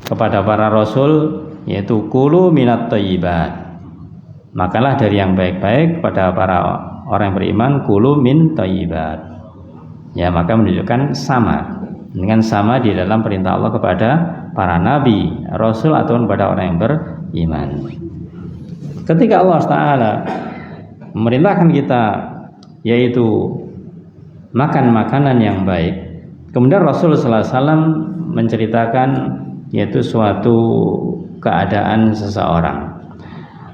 kepada para rasul, yaitu kulu minat thayyibat, makalah dari yang baik-baik. Kepada para orang yang beriman, kulu min thayyibat. Ya, maka menunjukkan sama dengan sama di dalam perintah Allah kepada para nabi, rasul atau kepada orang yang beriman. Ketika Allah Ta'ala memerintahkan kita yaitu makan makanan yang baik, kemudian Rasul sallallahu alaihi wasallam menceritakan yaitu suatu keadaan seseorang.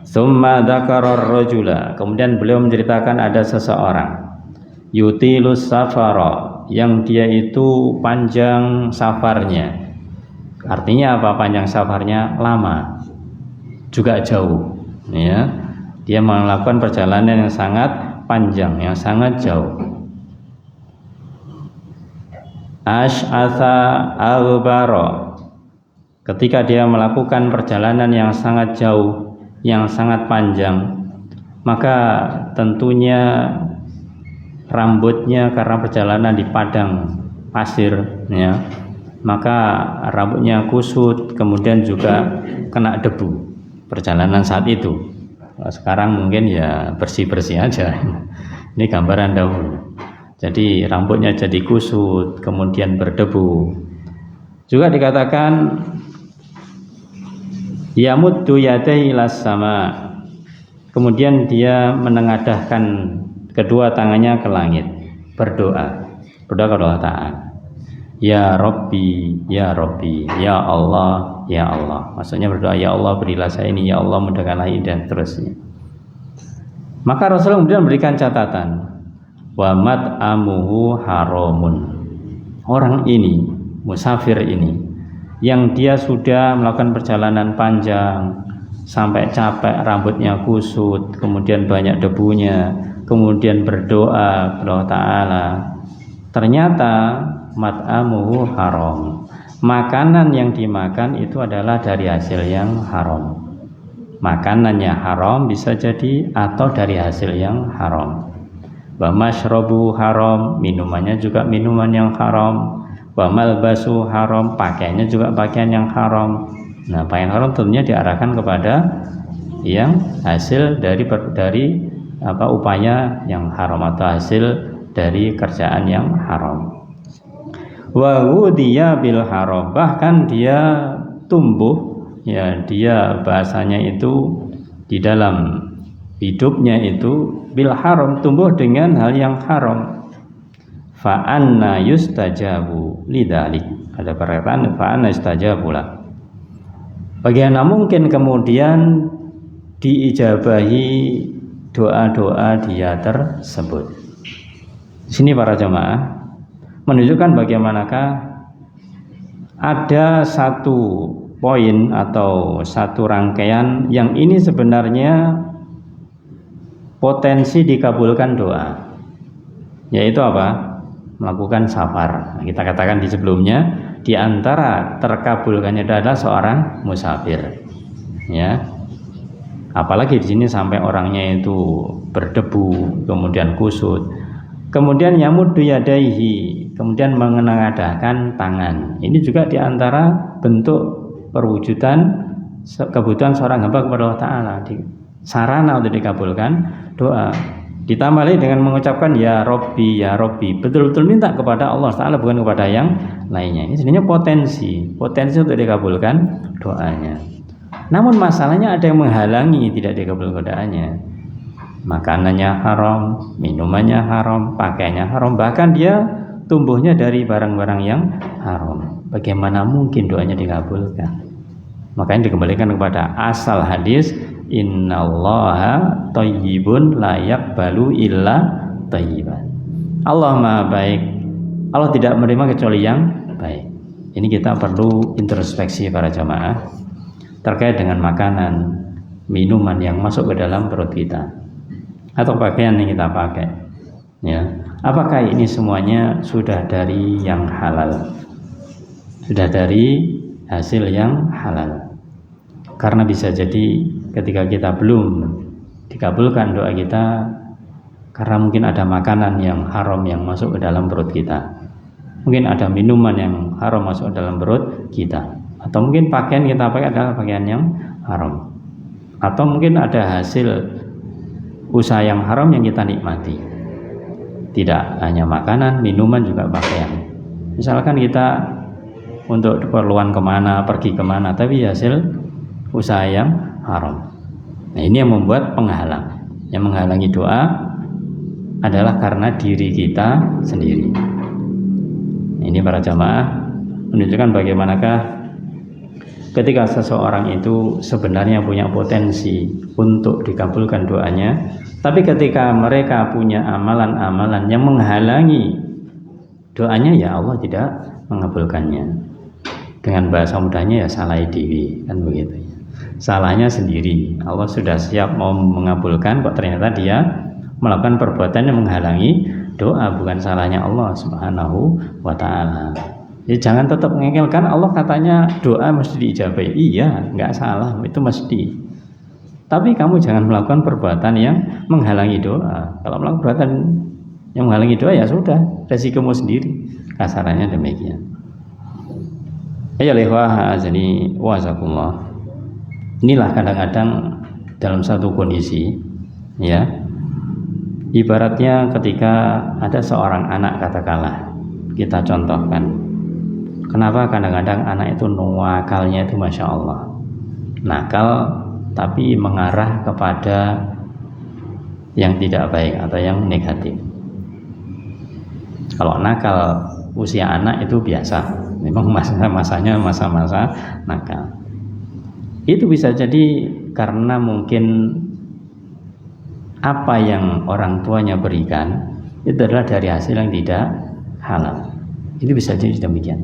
Tsumma dzakara ar-rajula, kemudian beliau menceritakan ada seseorang yutilus safara, yang dia itu panjang safarnya. Artinya apa panjang safarnya? Lama, juga jauh, ya. Dia melakukan perjalanan yang sangat panjang, yang sangat jauh. Ash'atha aghbara, ketika dia melakukan perjalanan yang sangat jauh, yang sangat panjang, maka tentunya rambutnya karena perjalanan di padang pasir, ya, maka rambutnya kusut, kemudian juga kena debu perjalanan saat itu. Sekarang mungkin ya bersih-bersih aja. Ini gambaran dahulu. Jadi rambutnya jadi kusut, kemudian berdebu. Juga dikatakan yamuddu yadayhi ilas sama, kemudian dia menengadahkan kedua tangannya ke langit, berdoa kepada Allah Ta'ala. Ya Rabbi, ya Rabbi, ya Allah, ya Allah. Maksudnya berdoa, ya Allah berilah saya ini, ya Allah mudahkanlah ini, dan seterusnya. Maka Rasul kemudian memberikan catatan, wa mat'amuhu haramun. Orang ini, musafir ini, yang dia sudah melakukan perjalanan panjang sampai capek, rambutnya kusut, kemudian banyak debunya, kemudian berdoa kepada Allah Ta'ala, ternyata mat'amuhu haram, makanan yang dimakan itu adalah dari hasil yang haram. Makanannya haram bisa jadi, atau dari hasil yang haram. Wa mashrabu haram, minumannya juga minuman yang haram. Wa malbasu haram, pakaiannya juga pakaian yang haram. Nah, pakaian haram tentunya diarahkan kepada yang hasil dari upaya yang haram atau hasil dari kerjaan yang haram. Wa wudiya bil haram, bahkan dia tumbuh, ya, dia bahasanya itu di dalam hidupnya itu bil haram, tumbuh dengan hal yang haram. Fa anna yustajabu lidzalik, ada perkataan fa anna yustajabu lah, bagaimana mungkin kemudian diijabahi doa-doa dia tersebut. Di sini para jamaah menunjukkan bagaimanakah ada satu poin atau satu rangkaian yang ini sebenarnya potensi dikabulkan doa, yaitu apa? Melakukan safar. Kita katakan di sebelumnya, di antara terkabulkannya adalah seorang musafir, ya. Apalagi di sini sampai orangnya itu berdebu, kemudian kusut, kemudian yamuddu yadaihi, kemudian menengadahkan tangan. Ini juga di antara bentuk perwujudan kebutuhan seorang hamba kepada Allah Ta'ala, sarana untuk dikabulkan doa. Ditambah lagi dengan mengucapkan ya Rabbi, ya Rabbi, betul-betul minta kepada Allah Ta'ala, bukan kepada yang lainnya. Ini sebenarnya potensi untuk dikabulkan doanya. Namun masalahnya ada yang menghalangi tidak dikabulkan doanya. Makanannya haram, minumannya haram, pakaiannya haram, bahkan dia tumbuhnya dari barang-barang yang haram. Bagaimana mungkin doanya dikabulkan? Makanya dikembalikan kepada asal hadis, innallaha thayyibun la yaqbalu illa thayyiban. Allah Maha baik, Allah tidak menerima kecuali yang baik. Ini kita perlu introspeksi para jamaah terkait dengan makanan, minuman yang masuk ke dalam perut kita, atau pakaian yang kita pakai, ya. Apakah ini semuanya sudah dari yang halal, sudah dari hasil yang halal? Karena bisa jadi ketika kita belum dikabulkan doa kita karena mungkin ada makanan yang haram yang masuk ke dalam perut kita, mungkin ada minuman yang haram masuk ke dalam perut kita. atau mungkin pakaian kita pakai adalah pakaian yang haram, atau mungkin ada hasil usaha yang haram yang kita nikmati, tidak hanya makanan, minuman, juga pakaian. Misalkan kita untuk keperluan kemana, pergi kemana, tapi hasil usaha yang haram. Nah, ini yang membuat penghalang. Yang menghalangi doa adalah karena diri kita sendiri. Ini para jamaah menunjukkan bagaimanakah ketika seseorang itu sebenarnya punya potensi untuk dikabulkan doanya, tapi ketika mereka punya amalan-amalan yang menghalangi doanya, ya Allah tidak mengabulkannya. Dengan bahasa mudahnya ya salah diri, kan begitu ya. Salahnya sendiri. Allah sudah siap mau mengabulkan, kok ternyata dia melakukan perbuatan yang menghalangi doa, bukan salahnya Allah Subhanahu wa ta'ala. Jadi jangan tetap mengekelkan Allah katanya doa mesti diijabai. Iya, nggak salah, itu mesti. Tapi kamu jangan melakukan perbuatan yang menghalangi doa. Kalau melakukan perbuatan yang menghalangi doa, ya sudah, resikomu sendiri. Kasarannya demikian. Ya lewah jadi wazakumullah. Inilah kadang-kadang dalam satu kondisi, ya, ibaratnya ketika ada seorang anak, katakanlah kita contohkan, kenapa kadang-kadang anak itu nakalnya itu masya Allah, nakal tapi mengarah kepada yang tidak baik atau yang negatif. Kalau nakal usia anak itu biasa, memang masanya masa-masa nakal. Itu bisa jadi karena mungkin apa yang orang tuanya berikan itu adalah dari hasil yang tidak halal. Itu bisa jadi demikian.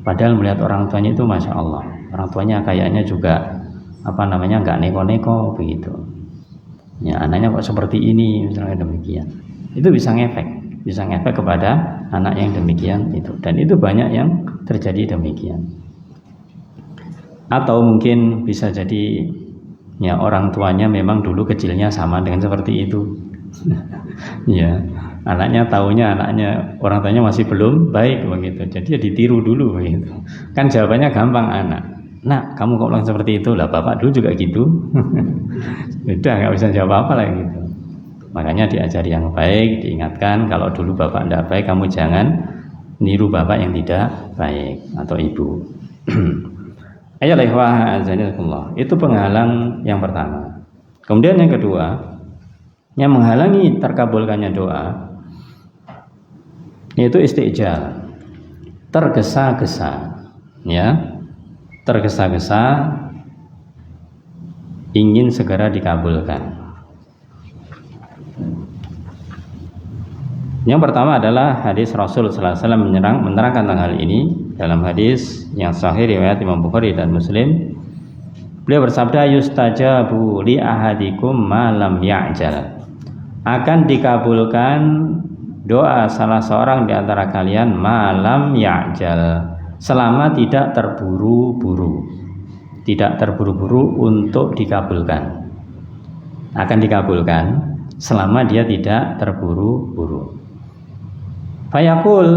Padahal melihat orang tuanya itu masya Allah, orang tuanya kayaknya juga nggak neko-neko begitu. Ya anaknya kok seperti ini, misalnya demikian. Itu bisa ngefek kepada anak yang demikian itu. Dan itu banyak yang terjadi demikian. Atau mungkin bisa jadi ya orang tuanya memang dulu kecilnya sama dengan seperti itu. Ya, anaknya taunya orang tuanya masih belum baik begitu. Jadi ya ditiru dulu begitu. Kan jawabannya gampang anak. Nah, kamu kok bilang seperti itu? Lah bapak dulu juga gitu. Udah nggak bisa jawab apa lagi gitu. Makanya diajari yang baik, diingatkan kalau dulu bapak tidak baik, kamu jangan niru bapak yang tidak baik atau ibu. Itu penghalang yang pertama. Kemudian yang kedua, yang menghalangi terkabulkannya doa yaitu istijal, tergesa-gesa, ya, tergesa-gesa ingin segera dikabulkan. Yang pertama adalah hadis Rasul sallallahu alaihi wasallam menerangkan tentang hal ini dalam hadis yang sahih riwayat Imam Bukhari dan Muslim. Beliau bersabda, yustajabu li ahadikum ma lam ya'jal. Akan dikabulkan doa salah seorang di antara kalian ma lam ya'jal, selama tidak terburu-buru. Tidak terburu-buru untuk dikabulkan. Akan dikabulkan selama dia tidak terburu-buru. Fayaqul,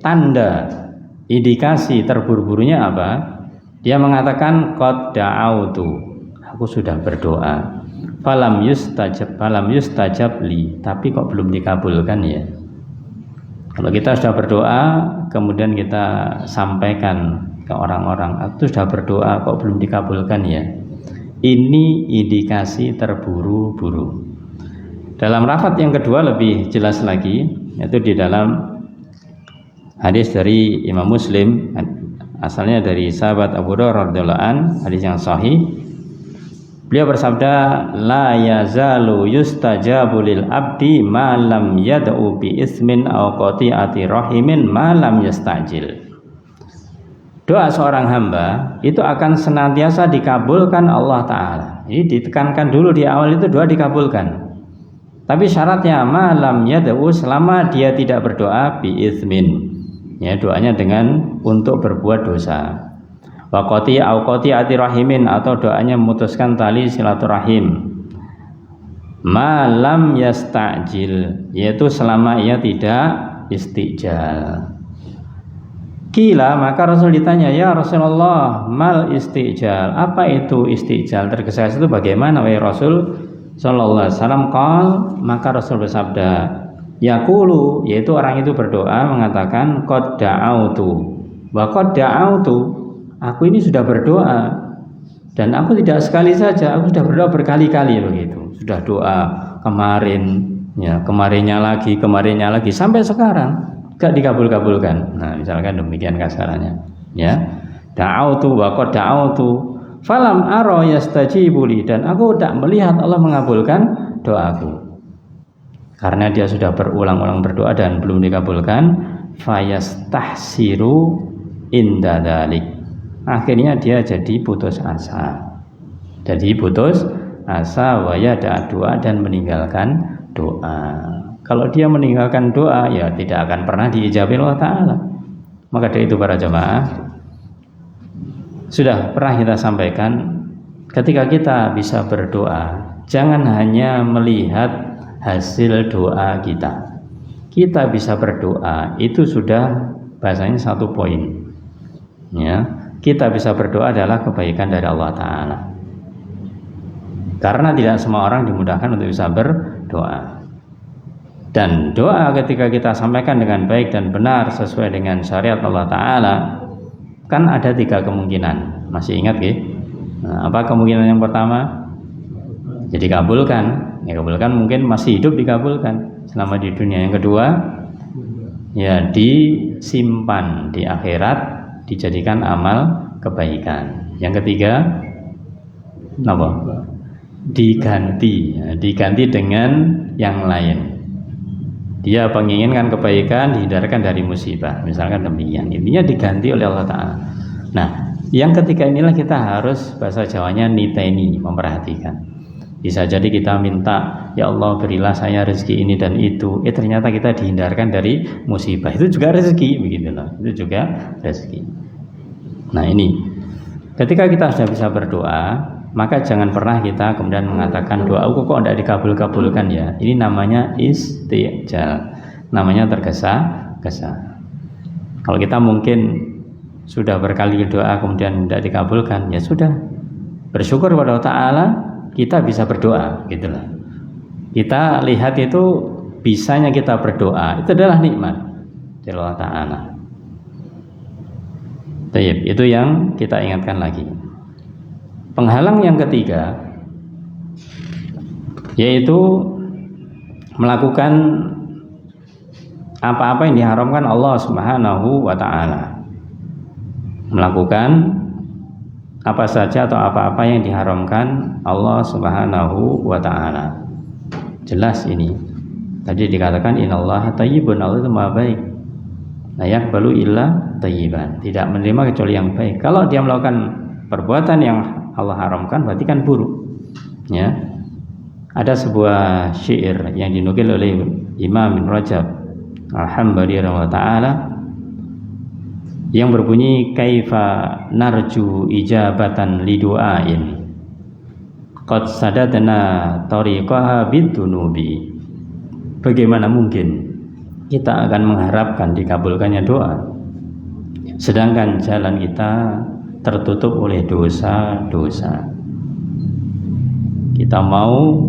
tanda indikasi terburu-burunya apa? Dia mengatakan qad da'autu, aku sudah berdoa. Falam yustajab li, tapi kok belum dikabulkan ya. Kalau kita sudah berdoa kemudian kita sampaikan ke orang-orang, aku sudah berdoa kok belum dikabulkan ya. Ini indikasi terburu-buru. Dalam lafaz yang kedua lebih jelas lagi, yaitu di dalam hadis dari Imam Muslim, asalnya dari sahabat Abu Hurairah radhiyallahu an, hadis yang sahih. Beliau bersabda, la yazalu yustajabu lil abdi ma lam yad'u bi ismin aw qati'ati rahimin ma lam yastajil. Doa seorang hamba itu akan senantiasa dikabulkan Allah Ta'ala. Ini ditekankan dulu di awal itu doa dikabulkan. Tapi syaratnya malam yad'u, selama dia tidak berdoa bi ismin. Ya, doanya dengan untuk berbuat dosa. Wa qati'ati rahimin, atau doanya memutuskan tali silaturahim. Malam yastajil, yaitu selama ia tidak istijal. Kila, maka Rasul ditanya, ya Rasulullah, mal istijal, apa itu istijal? Tergesa-gesa itu bagaimana wahai Rasul sallallahu alaihi wasallam? Qal, maka Rasul bersabda, yaqulu, yaitu orang itu berdoa mengatakan qad da'autu wa qad da'autu, aku ini sudah berdoa dan aku tidak sekali saja, aku sudah berdoa berkali-kali begitu. Sudah doa kemarin, ya, kemarinnya lagi sampai sekarang gak dikabul-kabulkan. Nah, misalkan demikian kasarannya, ya. Da'autu wa qad da'autu falam ara yastajibu li, dan aku tak melihat Allah mengabulkan doaku. Karena dia sudah berulang-ulang berdoa dan belum dikabulkan, fayastahsiru inda dzalik. Akhirnya dia jadi putus asa. Jadi putus asa wa yada doa dan meninggalkan doa. Kalau dia meninggalkan doa, ya tidak akan pernah diijabi Allah Ta'ala. Maka dari itu para jamaah, sudah pernah kita sampaikan, ketika kita bisa berdoa, jangan hanya melihat hasil doa kita. Kita bisa berdoa, itu sudah bahasanya satu poin. Ya, kita bisa berdoa adalah kebaikan dari Allah Ta'ala. Karena tidak semua orang dimudahkan untuk bisa berdoa. Dan doa ketika kita sampaikan dengan baik dan benar sesuai dengan syariat Allah Ta'ala, kan ada 3 kemungkinan. Masih ingat ya? Nah, apa kemungkinan yang pertama? Jadi kabulkan. Ya, kabulkan mungkin masih hidup dikabulkan selama di dunia. Yang kedua, ya disimpan di akhirat, dijadikan amal kebaikan. Yang ketiga, apa? Diganti, ya, diganti dengan yang lain. Dia menginginkan kebaikan, dihindarkan dari musibah, misalkan demikian. Intinya diganti oleh Allah Ta'ala. Nah, yang ketiga inilah kita harus, bahasa Jawanya niteni, memperhatikan. Bisa jadi kita minta, ya Allah berilah saya rezeki ini dan itu, ternyata kita dihindarkan dari musibah. Itu juga rezeki, begitu loh. Itu juga rezeki. Nah ini, ketika kita sudah bisa berdoa, maka jangan pernah kita kemudian mengatakan doaku kok tidak dikabul-kabulkan ya. Ini namanya istijal, namanya tergesa-gesa. Kalau kita mungkin sudah berkali doa kemudian tidak dikabulkan, ya sudah, bersyukur kepada Allah Ta'ala kita bisa berdoa, gitulah. Kita lihat itu bisanya kita berdoa, itu adalah nikmat dari Allah Ta'ala. Itu yang kita ingatkan lagi. Penghalang yang ketiga yaitu melakukan apa-apa yang diharamkan Allah Subhanahu wa Ta'ala. Melakukan apa saja atau apa-apa yang diharamkan Allah Subhanahu wa Ta'ala. Jelas ini. Tadi dikatakan innallaha thayyibun, Allah itu maha baik. La yaqbalu illa thayyiban. Tidak menerima kecuali yang baik. Kalau dia melakukan perbuatan yang Allah haramkan berarti kan buruk. Ya. Ada sebuah syair yang dinukil oleh Imam Ibn Rajab Al-Hambali rahimahullah ta'ala yang berbunyi kaifa narju ijabatan lidu'ain qad sadadna tariqaha bidunubi. Bagaimana mungkin kita akan mengharapkan dikabulkannya doa sedangkan jalan kita tertutup oleh dosa-dosa. Kita mau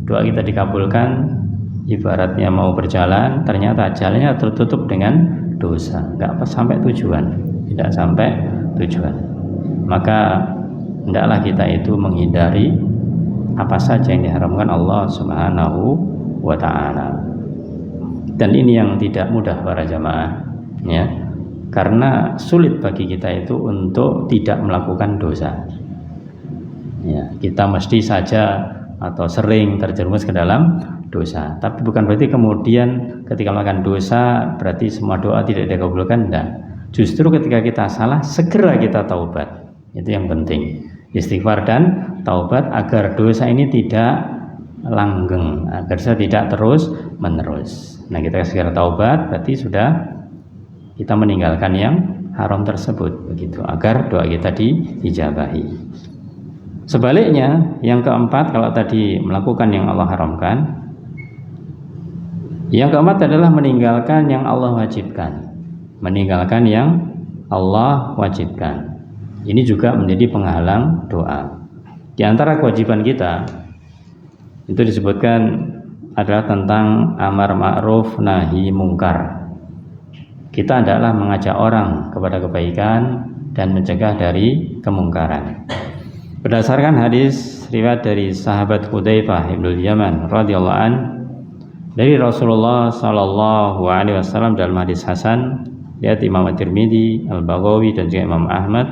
doa kita dikabulkan, ibaratnya mau berjalan, ternyata jalannya tertutup dengan dosa, nggak sampai tujuan, tidak sampai tujuan. Maka hendaklah kita itu menghindari apa saja yang diharamkan Allah Subhanahu wa Ta'ala. Dan ini yang tidak mudah para jamaah, ya. Karena sulit bagi kita itu untuk tidak melakukan dosa. Ya, kita mesti saja atau sering terjerumus ke dalam dosa. Tapi bukan berarti kemudian ketika melakukan dosa berarti semua doa tidak dikabulkan. Tidak. Justru ketika kita salah segera kita taubat. Itu yang penting. Istighfar dan taubat agar dosa ini tidak langgeng, agar dosa tidak terus menerus. Nah, kita segera taubat berarti sudah kita meninggalkan yang haram tersebut, begitu, agar doa kita diijabahi. Sebaliknya, yang keempat, kalau tadi melakukan yang Allah haramkan, yang keempat adalah meninggalkan yang Allah wajibkan. Meninggalkan yang Allah wajibkan. Ini juga menjadi penghalang doa. Di antara kewajiban kita itu disebutkan adalah tentang amar ma'ruf nahi mungkar. Kita adalah mengajak orang kepada kebaikan dan mencegah dari kemungkaran. Berdasarkan hadis riwayat dari sahabat Hudzaifah ibnul Yaman radhiyallahu an dari Rasulullah sallallahu alaihi wasallam dalam hadis hasan riwayat Imam At-Tirmidzi, Al-Baghawi dan juga Imam Ahmad,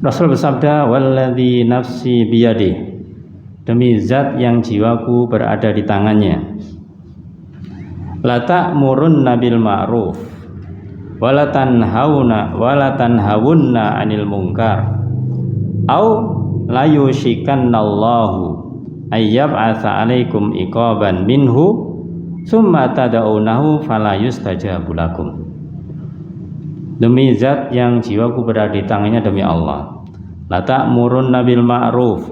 Rasul bersabda, "Walladzi nafsi biyadihi, demi zat yang jiwaku berada di tangannya, la ta'murunna bil ma'ruf wa la tanhawunna 'anil munkar au la yushikannallahu ayyab'atsa 'alaikum iqaban minhu summa tad'unahu fala yustajabu lakum." Demi zat yang jiwaku berada di tangannya, demi Allah, la ta'murunna bil ma'ruf,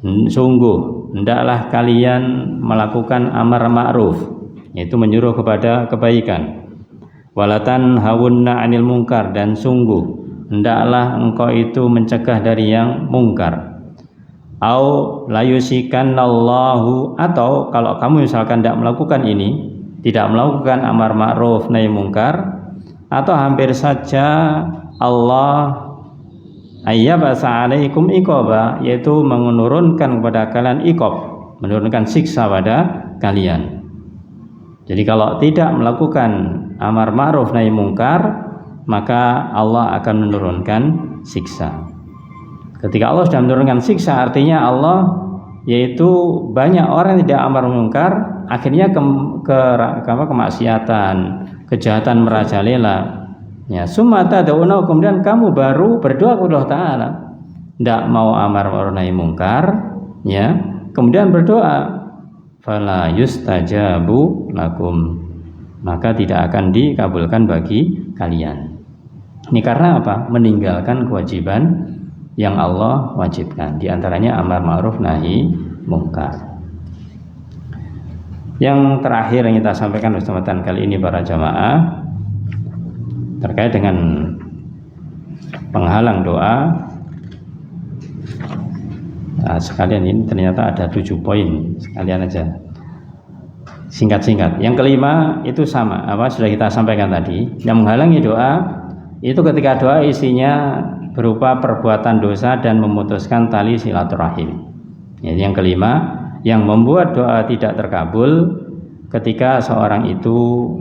sungguh hendaklah kalian melakukan amar ma'ruf, yaitu menyuruh kepada kebaikan, walatan hawunna 'anil munkar, dan sungguh hendaklah engkau itu mencegah dari yang mungkar. Au layusikannallahu, atau kalau kamu misalkan tidak melakukan ini, tidak melakukan amar ma'ruf nahi mungkar, atau hampir saja Allah ayyabasa alaikum iqaba, yaitu menurunkan kepada kalian iqab, menurunkan siksa pada kalian. Jadi kalau tidak melakukan amar ma'ruf nahi mungkar, maka Allah akan menurunkan siksa. Ketika Allah sudah menurunkan siksa, artinya Allah, yaitu banyak orang yang tidak amar mungkar, akhirnya kemaksiatan, kejahatan merajalela. Ya, summa tad'una, kemudian kamu baru berdoa kepada Allah Ta'ala, tidak mau amar ma'ruf nahi mungkar, ya, kemudian berdoa, fala yustajabu lakum, maka tidak akan dikabulkan bagi kalian. Ini karena apa? Meninggalkan kewajiban yang Allah wajibkan, di antaranya amar ma'ruf nahi mungkar. Yang terakhir yang kita sampaikan kesempatan kali ini para jamaah, terkait dengan penghalang doa. Nah, sekalian ini ternyata ada 7 poin, sekalian aja singkat-singkat. Yang kelima itu sama apa sudah kita sampaikan tadi, yang menghalangi doa itu ketika doa isinya berupa perbuatan dosa dan memutuskan tali silaturahim. Yang kelima, yang membuat doa tidak terkabul ketika seorang itu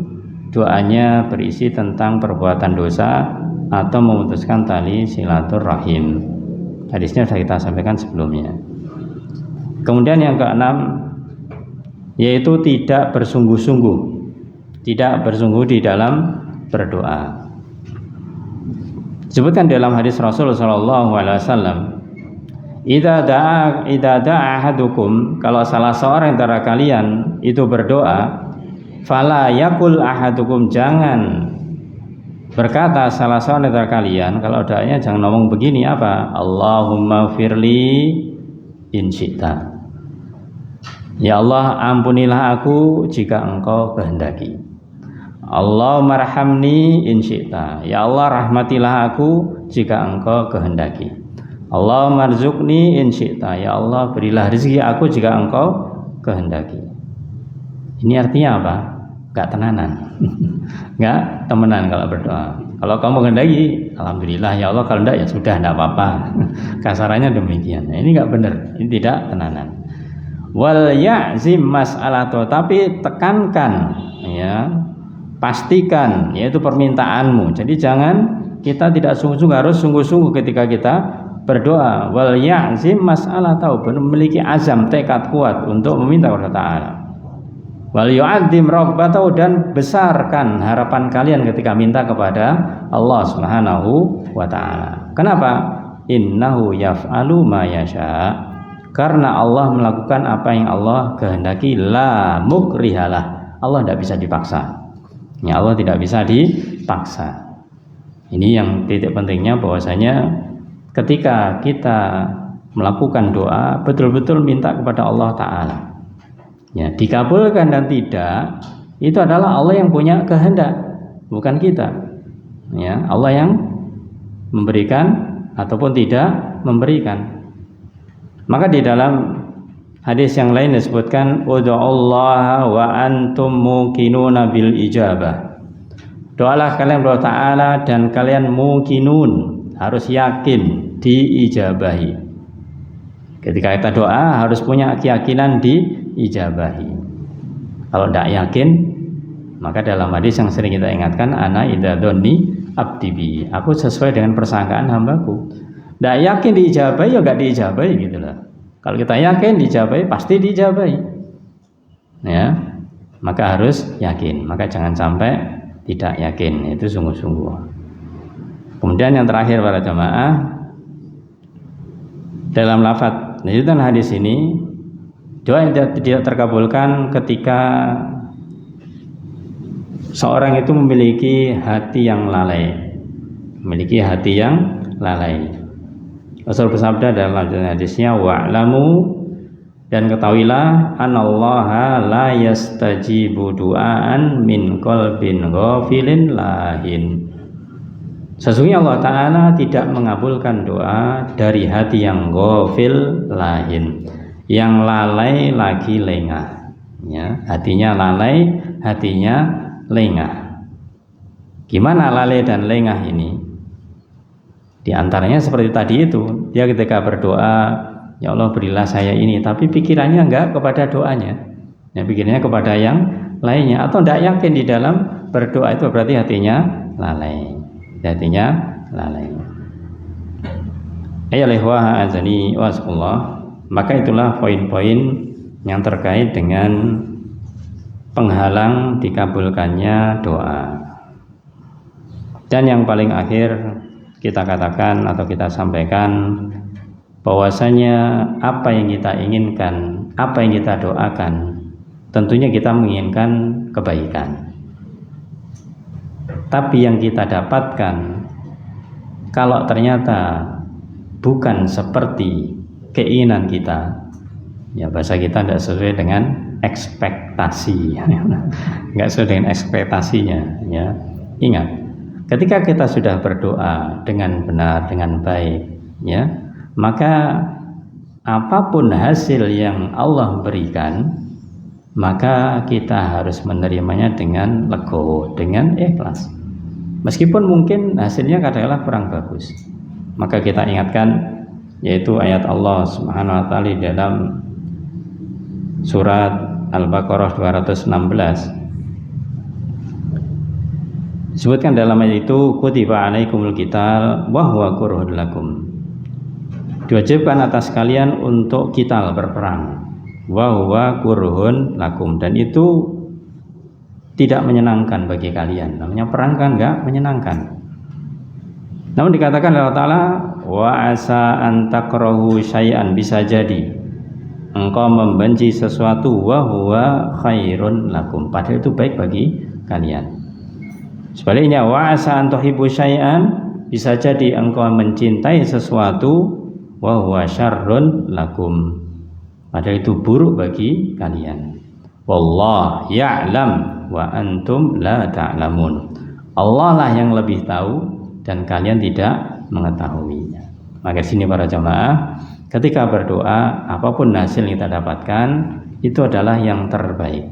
doanya berisi tentang perbuatan dosa atau memutuskan tali silaturahim. Hadisnya sudah kita sampaikan sebelumnya. Kemudian yang keenam, yaitu tidak bersungguh-sungguh di dalam berdoa. Disebutkan dalam hadis Rasul sallallahu alaihi wasallam, idza da'a ahadukum, kalau salah seorang antara kalian itu berdoa, fala yakul ahadukum, jangan berkata salah seorang antara kalian kalau doanya jangan ngomong begini, apa? Allahumma firli in syi'ta, ya Allah ampunilah aku jika engkau kehendaki. Allahumma rahamni in syi'ta, ya Allah rahmatilah aku jika engkau kehendaki. Allahumma rzuqni in syi'ta, ya Allah berilah rezeki aku jika engkau kehendaki. Ini artinya apa? Gak tenanan. Gak temenan kalau berdoa. Kalau kamu kehendaki, alhamdulillah, ya Allah, kalau enggak ya sudah, enggak apa-apa. Kasarannya demikian. Nah, ini gak benar, ini tidak tenanan. Wal ya'zim mas'alatu, tapi tekankan, ya, pastikan, yaitu permintaanmu. Jadi jangan kita tidak sungguh-sungguh, harus sungguh-sungguh ketika kita berdoa. Wal ya'zim mas'alatu, memiliki azam, tekad kuat untuk meminta kepada Ta'ala. Wal yu'addim raghbatahu, dan besarkan harapan kalian ketika minta kepada Allah Subhanahu wa Ta'ala. Kenapa? Innahu yaf'alu ma yasha, karena Allah melakukan apa yang Allah kehendaki. La mukrihalah, Allah tidak bisa dipaksa. Ya, Allah tidak bisa dipaksa. Ini yang titik pentingnya, bahwasanya ketika kita melakukan doa betul-betul minta kepada Allah Ta'ala, ya, dikabulkan dan tidak, itu adalah Allah yang punya kehendak, bukan kita. Ya, Allah yang memberikan ataupun tidak memberikan. Maka di dalam hadis yang lain disebutkan ud'ullaha wa antum muqinuna bil ijabah. Doalah kalian kepada Ta'ala dan kalian muqinun, harus yakin diijabahi. Ketika kita doa harus punya keyakinan diijabahi. Kalau tidak yakin, maka dalam hadis yang sering kita ingatkan, ana idza dzanni abdi bi, aku sesuai dengan persangkaan hambaku. Tidak yakin diijabahi ya enggak diijabahi gitu loh. Kalau kita yakin diijabahi, pasti diijabahi. Ya, maka harus yakin. Maka jangan sampai tidak yakin, itu sungguh-sungguh. Kemudian yang terakhir para jamaah, dalam lafaz lanjutan hadis ini, doa yang tidak terkabulkan ketika seorang itu memiliki hati yang lalai, memiliki hati yang lalai. Rasul bersabda dalam lanjutan hadisnya, wa'lamu, dan ketahuilah, anallaha la yastajibu du'aan min qalbin ghafilin lahin. Sesungguhnya Allah Ta'ala tidak mengabulkan doa dari hati yang ghafil lahin, yang lalai lagi lengah. Ya, hatinya lalai, hatinya lengah. Gimana lalai dan lengah ini? Di antaranya seperti tadi itu, dia ketika berdoa, ya Allah berilah saya ini, tapi pikirannya enggak kepada doanya, ya pikirannya kepada yang lainnya, atau tidak yakin di dalam berdoa, itu berarti hatinya lalai, hatinya lalai. Ayyuhal azani wasallallahu. Maka itulah poin-poin yang terkait dengan penghalang dikabulkannya doa. Dan yang paling akhir kita katakan atau kita sampaikan bahwasanya apa yang kita inginkan, apa yang kita doakan, tentunya kita menginginkan kebaikan. Tapi yang kita dapatkan, kalau ternyata bukan seperti keinginan kita, ya bahasa kita tidak sesuai dengan ekspektasi, nggak sesuai dengan ekspektasinya. Ya, ingat. Ketika kita sudah berdoa dengan benar, dengan baik, ya, maka apapun hasil yang Allah berikan, maka kita harus menerimanya dengan legowo, dengan ikhlas. Meskipun mungkin hasilnya kadang-kadang kurang bagus, maka kita ingatkan, yaitu ayat Allah Subhanahu wa Ta'ala dalam surat Al-Baqarah 216. Disebutkan dalam ayat itu, kutiba alaikumul qital wa huwa kurhun lakum. Diwajibkan atas kalian untuk qital, berperang, wa huwa kurhun lakum, dan itu tidak menyenangkan bagi kalian. Namanya perang kan enggak menyenangkan. Namun dikatakan oleh Allah Ta'ala, wa asa an takrahu syai'an, bisa jadi engkau membenci sesuatu, wa huwa khairun lakum, padahal itu baik bagi kalian. Sebaliknya, wa asa an tuhibbu syai'an, bisa jadi engkau mencintai sesuatu, wa huwa syarrun lakum, padahal itu buruk bagi kalian. Wallah ya'lam wa antum la ta'lamun. Allah lah yang lebih tahu dan kalian tidak mengetahuinya. Maka sini para jamaah, ketika berdoa, apapun hasil yang kita dapatkan, itu adalah yang terbaik.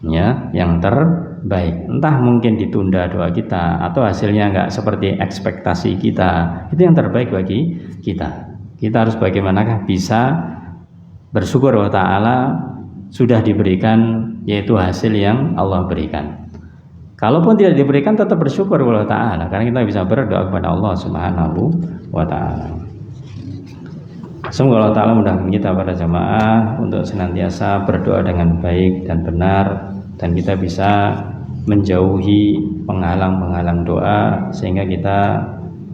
Ya, yang terbaik. Entah mungkin ditunda doa kita atau hasilnya enggak seperti ekspektasi kita, itu yang terbaik bagi kita. Kita harus bagaimanakah bisa bersyukur kepada Ta'ala sudah diberikan, yaitu hasil yang Allah berikan. Kalaupun tidak diberikan, tetap bersyukur kepada Ta'ala, karena kita bisa berdoa kepada Allah Subhanahu wa Ta'ala. Semoga Allah Ta'ala mudahkan kita para jamaah untuk senantiasa berdoa dengan baik dan benar, dan kita bisa menjauhi penghalang-penghalang doa, sehingga kita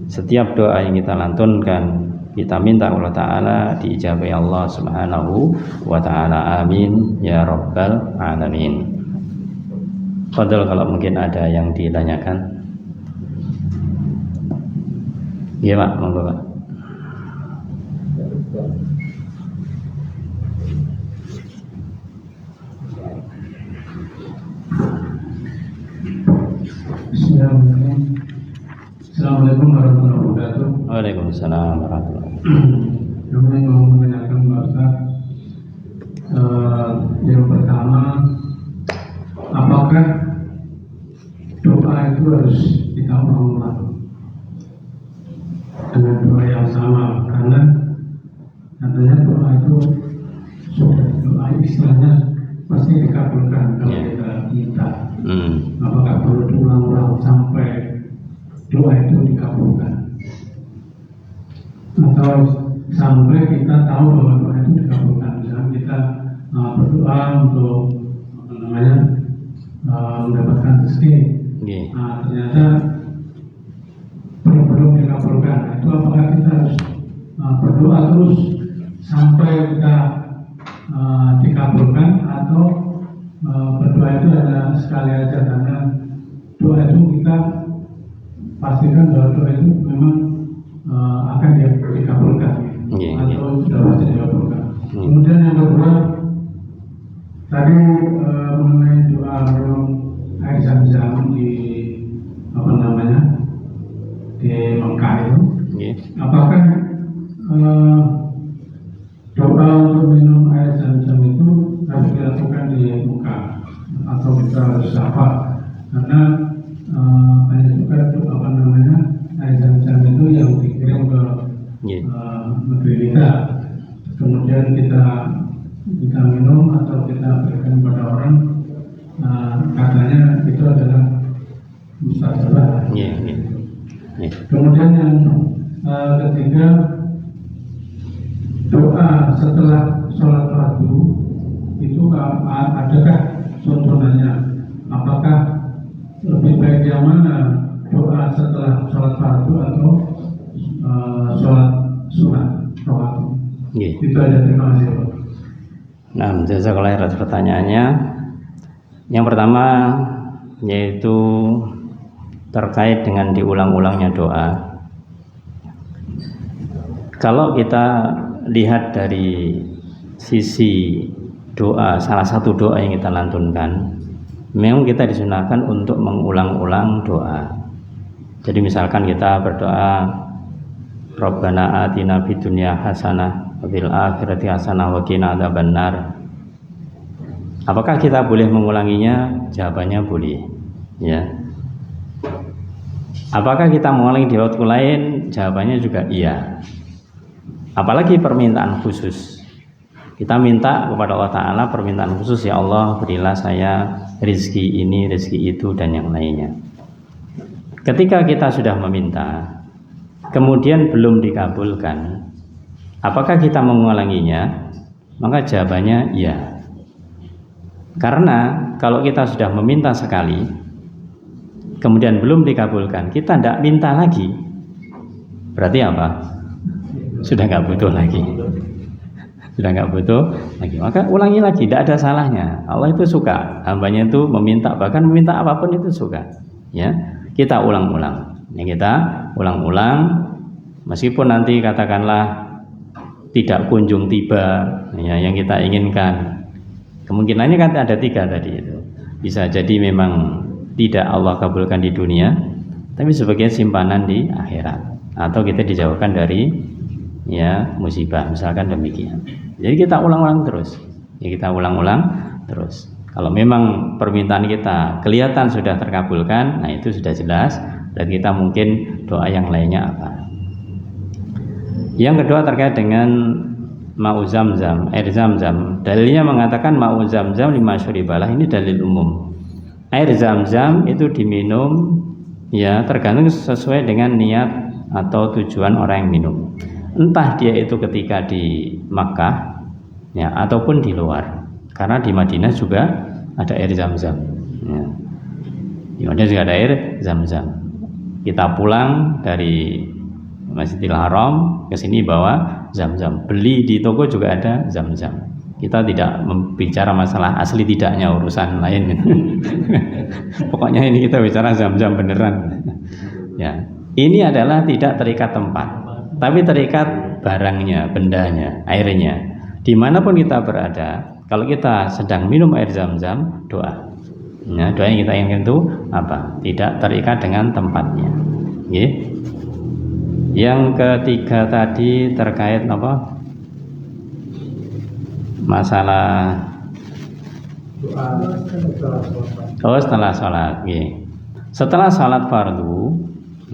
setiap doa yang kita lantunkan, kita minta Allah Ta'ala diijabahi Allah Subhanahu wa Ta'ala. Amin ya Rabbal Alamin. Fadl, kalau mungkin ada yang ditanyakan. Iya Pak, monggo Pak. Bismillahirrahmanirrahim. Assalamualaikum warahmatullahi wabarakatuh. Waalaikumsalam warahmatullahi Kami mau menanyakan Pak Ustaz, yang pertama, apakah doa itu harus kita ulang-ulang dengan doa yang sama? Karena katanya doa itu sudah doa istilahnya pasti dikabulkan kalau kita minta. Apakah perlu diulang-ulang sampai doa itu dikabulkan? Atau sampai kita tahu bahwa doa itu dikabulkan? Misalnya kita berdoa untuk mendapatkan rezeki, ternyata belum dikabulkan. Itu apakah kita harus berdoa terus sampai kita dikabulkan, atau berdoa itu hanya sekali aja, karena doa itu kita pastikan bahwa doa itu memang akan dikabulkan atau sudah pasti dikabulkan. Kemudian yang kedua, tadi mengenai doa minum air zam-zam di di Mekah itu, apakah doa untuk minum air zam-zam itu harus dilakukan di Mekah atau kita harus apa? Karena banyak juga air zam-zam itu yang dikirim ke negeri kita, kemudian kita minum atau kita berikan kepada orang, katanya itu adalah mustajabah. Kemudian yang ketiga, doa setelah sholat fardu itu adakah tuntunannya? Apakah lebih baik yang mana, doa setelah sholat fardu atau sholat sunat rawatib? Itu aja, terima kasih Pak. Nah, jazakallahu khairan pertanyaannya. Yang pertama yaitu terkait dengan diulang-ulangnya doa. Kalau kita lihat dari sisi doa, salah satu doa yang kita lantunkan, memang kita disunahkan untuk mengulang-ulang doa. Jadi misalkan kita berdoa, Rabbana atina fid dunya hasanah wa fil akhirati hasanah wa qina adzabannar. Apakah kita boleh mengulanginya? Jawabannya boleh. Ya. Apakah kita mengulangi di waktu lain? Jawabannya juga iya. Apalagi permintaan khusus. Kita minta kepada Allah Ta'ala permintaan khusus, ya Allah berilah saya rezeki ini, rezeki itu, dan yang lainnya. Ketika kita sudah meminta, kemudian belum dikabulkan, apakah kita mengulanginya? Maka jawabannya iya. Karena kalau kita sudah meminta sekali, kemudian belum dikabulkan, kita tidak minta lagi, berarti apa? Sudah nggak butuh lagi. Sudah nggak butuh lagi, maka ulangi lagi, tidak ada salahnya. Allah itu suka hambanya itu meminta, bahkan meminta apapun itu suka. Ya, kita ulang-ulang. Ya, kita ulang-ulang, meskipun nanti katakanlah tidak kunjung tiba ya, yang kita inginkan. Kemungkinannya kan ada 3 tadi itu. Bisa jadi memang tidak Allah kabulkan di dunia, tapi sebagai simpanan di akhirat, atau kita dijauhkan dari ya musibah, misalkan demikian. Jadi kita ulang-ulang terus. Ya, kita ulang-ulang terus. Kalau memang permintaan kita kelihatan sudah terkabulkan, nah itu sudah jelas, dan kita mungkin doa yang lainnya apa. Yang kedua terkait dengan ma'u zam-zam, air zam-zam. Dalilnya mengatakan ma'u zam-zam lima syuribalah, ini dalil umum. Air zam-zam itu diminum ya tergantung sesuai dengan niat atau tujuan orang yang minum. Entah dia itu ketika di Makkah ya, ataupun di luar. Karena di Madinah juga ada air zam-zam ya. Di Madinah juga ada air zam-zam. Kita pulang dari Masjidil Haram ke sini bawa zam-zam. Beli di toko juga ada zam-zam. Kita tidak bicara masalah asli tidaknya, urusan lain. Pokoknya ini kita bicara zam-zam beneran. Ya, ini adalah tidak terikat tempat, tapi terikat barangnya, bendanya, airnya. Dimanapun kita berada, kalau kita sedang minum air zam-zam, doa. Ya, doa yang kita inginkan itu apa? Tidak terikat dengan tempatnya. Nggih. Yang ketiga tadi terkait apa? Masalah setelah sholat. Nggih. Setelah sholat fardu,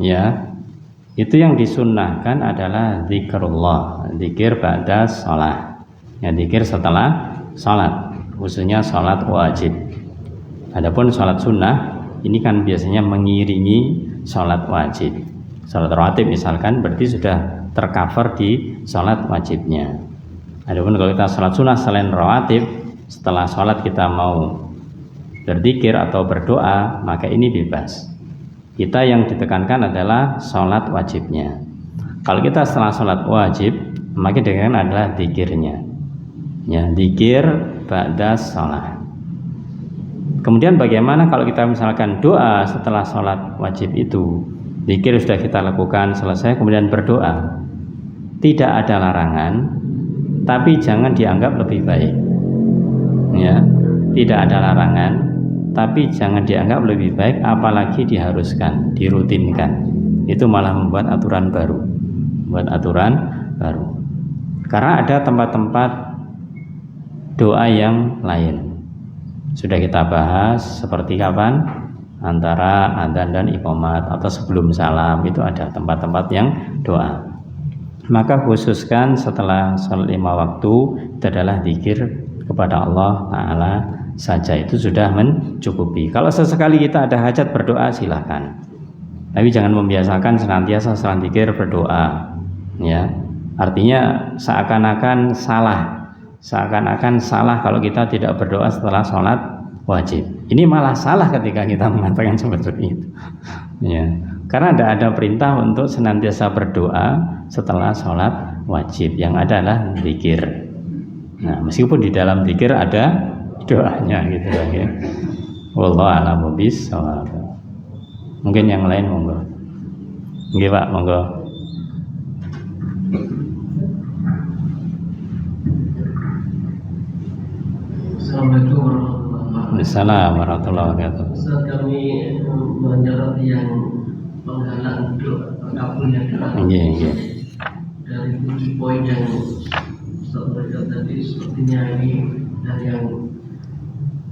ya, itu yang disunnahkan adalah zikrullah, zikir ba'da sholat, ya, zikir setelah sholat, khususnya sholat wajib. Adapun sholat sunnah ini kan biasanya mengiringi sholat wajib. Sholat rawatib misalkan berarti sudah tercover di sholat wajibnya. Adapun kalau kita sholat sunnah selain rawatib, setelah sholat kita mau berzikir atau berdoa, maka ini bebas. Kita yang ditekankan adalah sholat wajibnya. Kalau kita setelah sholat wajib, maka ditekankan adalah zikirnya, ya, zikir ba'da sholat. Kemudian bagaimana kalau kita misalkan doa setelah sholat wajib itu, zikir sudah kita lakukan selesai, kemudian berdoa, tidak ada larangan, tapi jangan dianggap lebih baik, ya, tidak ada larangan, tapi jangan dianggap lebih baik, apalagi diharuskan, dirutinkan. Itu malah membuat aturan baru, Karena ada tempat-tempat doa yang lain. Sudah kita bahas seperti kapan? Antara adzan dan iqamat atau sebelum salam, itu ada tempat-tempat yang doa. Maka khususkan setelah sholat 5 waktu itu adalah zikir kepada Allah Ta'ala saja, itu sudah mencukupi. Kalau sesekali kita ada hajat berdoa silakan, tapi jangan membiasakan senantiasa setelah zikir berdoa, ya. Artinya seakan-akan salah kalau kita tidak berdoa setelah sholat wajib. Ini malah salah ketika kita mengatakan seperti itu, ya. Karena tidak ada perintah untuk senantiasa berdoa setelah sholat wajib. Yang ada adalah zikir. Nah, meskipun di dalam zikir ada doanya gitu ya. Wallahu a'lam bishawab. Mungkin yang lain monggo. Nggih Pak, monggo. Assalamualaikum warahmatullahi wabarakatuh. Assalamualaikum warahmatullahi wabarakatuh. Ustaz, kami menyorot yang penghalang doa, kabulnya doa. Iya. Dari 7 poin yang Ustaz berikan tadi, sepertinya ini dari yang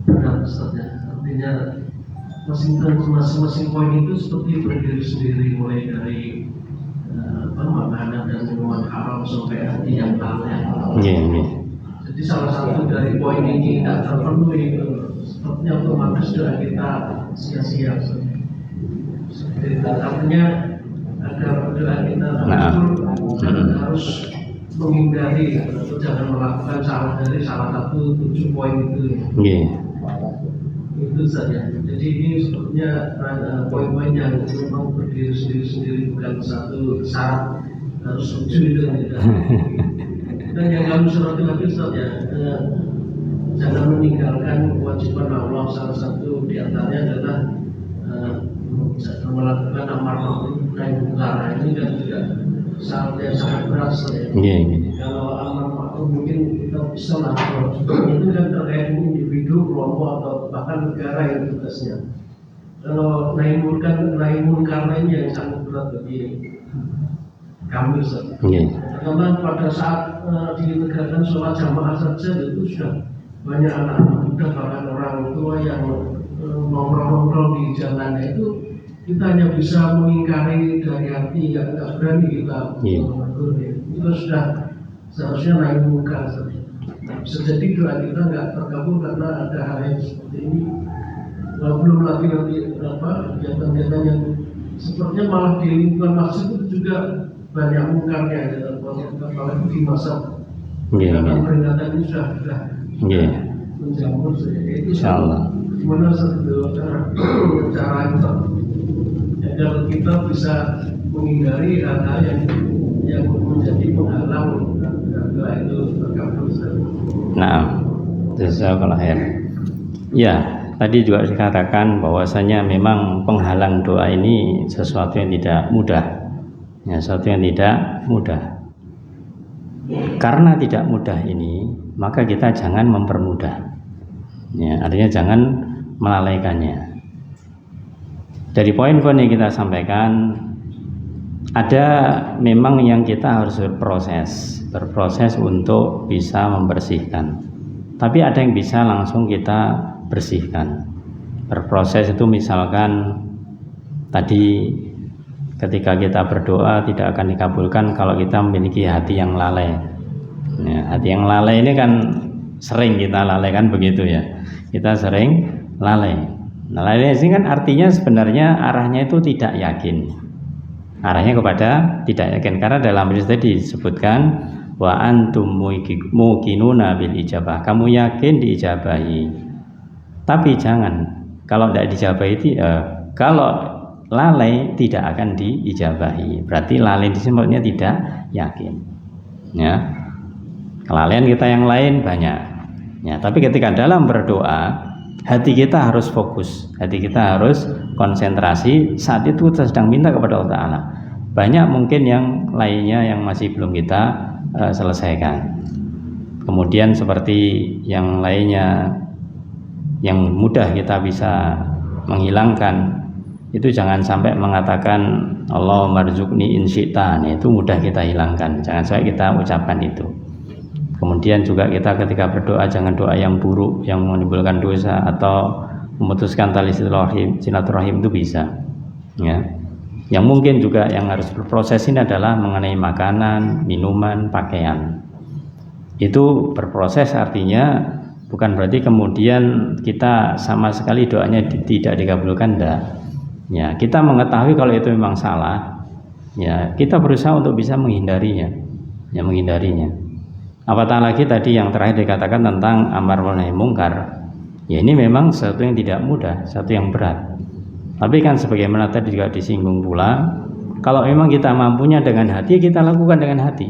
berat Ustaz ya. Artinya masing-masing poin itu seperti berdiri sendiri, mulai dari makanan dan minuman haram sampai hati yang halal. Iya. Jadi salah satu dari poin ini tidak terpenuhi, sepertinya otomatis doa kita sia-sia. Artinya agar doa kita harus menghindari atau jangan melakukan salah dari salah satu 7 poin itu. Itu saja. Jadi ini sepertinya poin-poin yang memang berdiri sendiri, bukan satu syarat harus setuju itu tidak. Dan yang kami soroti lagi Ustaz ya, jangan meninggalkan kewajiban Allah. Salah satu di antaranya adalah melakukan amar ma'ruf nahi munkar. Ini kan juga syaratnya sangat berat ya. Kalau amar ma'ruf mungkin kita bisa lakukan, itu kan terkait individu, kelompok atau bahkan negara yang tugasnya. Kalau nahi munkar lainnya yang sangat berat bagi kami Ustaz. Karena pada saat ditegakkan sholat jamaah saja itu sudah banyak anak-anak muda bahkan orang tua yang nongkrong-nongkrong di jalannya itu kita hanya bisa mengingkari dari hati, nggak berani kita menegur. Itu sudah seharusnya naik muka. Bisa jadi doa kita nggak terkabul karena ada hal yang seperti ini. Belum lagi nanti kegiatan-kegiatan yang sepertinya malah di lingkungan masjid itu juga banyak mungkarnya, apalagi di masa peringatan ini sudah menjamur. Itu insyaallah gimana cara agar kita bisa menghindari hal-hal yang menjadi penghalang doa itu terkabul. Nah, jazakallahu khair. Ya, tadi juga dikatakan bahwasanya memang penghalang doa ini sesuatu yang tidak mudah. Ya, sesuatu yang tidak mudah. Karena tidak mudah ini, maka kita jangan mempermudah. Ya, artinya jangan melalaikannya. Dari poin-poin yang kita sampaikan, ada memang yang kita harus berproses untuk bisa membersihkan. Tapi ada yang bisa langsung kita bersihkan. Berproses itu misalkan tadi ketika kita berdoa tidak akan dikabulkan kalau kita memiliki hati yang lalai. Ya, hati yang lalai ini kan sering kita lalai kan begitu ya. Kita sering lalai. Nah, lalai ini kan artinya sebenarnya arahnya itu tidak yakin. Arahnya kepada tidak yakin karena dalam hadis tadi disebutkan wa antum muqinuna bil ijabah. Kamu yakin diijabahi. Tapi jangan kalau tidak diijabahi kalau lalai tidak akan diijabahi. Berarti lalai disebutnya tidak yakin. Ya. Kelalaian kita yang lain banyak. Ya, tapi ketika dalam berdoa, hati kita harus fokus, hati kita harus konsentrasi. Saat itu kita sedang minta kepada Allah Ta'ala. Banyak mungkin yang lainnya yang masih belum kita selesaikan. Kemudian seperti yang lainnya yang mudah kita bisa menghilangkan, itu jangan sampai mengatakan Allahumma rzuqni in syi'ta. Itu mudah kita hilangkan, jangan sampai kita ucapkan itu. Kemudian juga kita ketika berdoa jangan doa yang buruk yang menimbulkan dosa atau memutuskan tali silaturahim itu bisa ya. Yang mungkin juga yang harus berproses ini adalah mengenai makanan, minuman, pakaian. Itu berproses artinya bukan berarti kemudian kita sama sekali doanya tidak dikabulkan, enggak. Ya, kita mengetahui kalau itu memang salah. Ya, kita berusaha untuk bisa menghindarinya. Ya, menghindarinya. Apatah lagi tadi yang terakhir dikatakan tentang amar nahi mungkar. Ya, ini memang sesuatu yang tidak mudah, sesuatu yang berat. Tapi kan sebagaimana tadi juga disinggung pula, kalau memang kita mampunya dengan hati, kita lakukan dengan hati.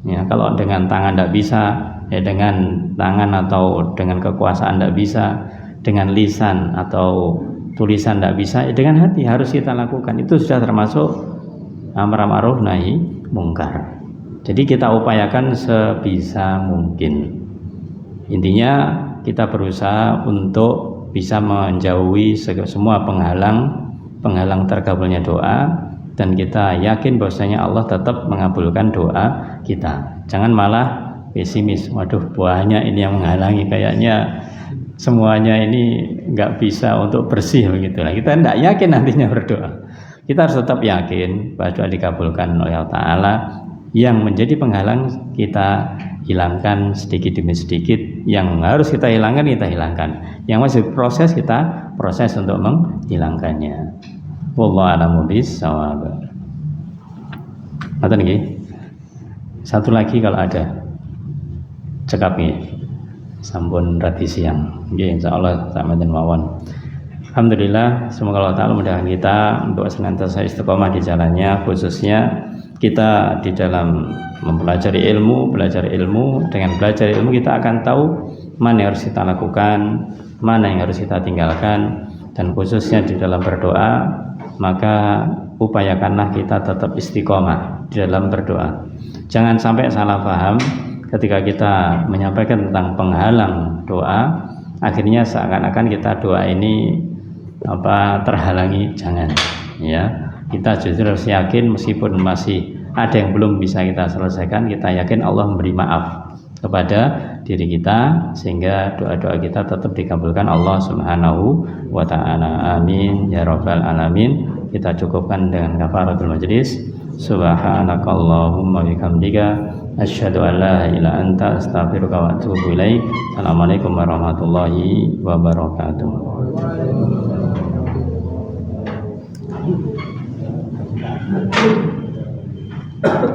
Ya, kalau dengan tangan tidak bisa, ya dengan tangan atau dengan kekuasaan tidak bisa, dengan lisan atau tulisan tidak bisa, ya dengan hati harus kita lakukan. Itu sudah termasuk amar ma'ruf nahi mungkar. Jadi kita upayakan sebisa mungkin. Intinya kita berusaha untuk bisa menjauhi semua penghalang terkabulnya doa, dan kita yakin bahwasanya Allah tetap mengabulkan doa kita. Jangan malah pesimis, waduh buahnya ini yang menghalangi, kayaknya semuanya ini nggak bisa untuk bersih begitulah. Kita tidak yakin nantinya berdoa. Kita harus tetap yakin bahwa doa dikabulkan oleh Allah Ta'ala. Yang menjadi penghalang kita hilangkan sedikit demi sedikit. Yang harus kita hilangkan, kita hilangkan. Yang masih proses, kita proses untuk menghilangkannya. Wallahu a'lam bishawab. Ngoten nggih. Satu lagi kalau ada. Cekap nggih. Sampun radi siang. Nggih insyaallah samaten mawon. Alhamdulillah, semoga Allah Ta'ala mudahkan kita untuk senantiasa istiqomah di jalannya, khususnya kita di dalam mempelajari ilmu, dengan belajar ilmu kita akan tahu mana yang harus kita lakukan, mana yang harus kita tinggalkan, dan khususnya di dalam berdoa, maka upayakanlah kita tetap istiqomah di dalam berdoa. Jangan sampai salah paham ketika kita menyampaikan tentang penghalang doa, akhirnya seakan-akan kita doa ini terhalangi. Jangan ya. Kita justru harus yakin meskipun masih ada yang belum bisa kita selesaikan, kita yakin Allah memberi maaf kepada diri kita sehingga doa-doa kita tetap dikabulkan Allah Subhanahu wa Ta'ala. Amin ya rabbal alamin. Kita cukupkan dengan kafaratul majlis. Subhanakallahumma bihamdika asyhadu an la ilaha illa anta astaghfiruka wa atubu ilaik. Assalamualaikum warahmatullahi wabarakatuh. Thank you.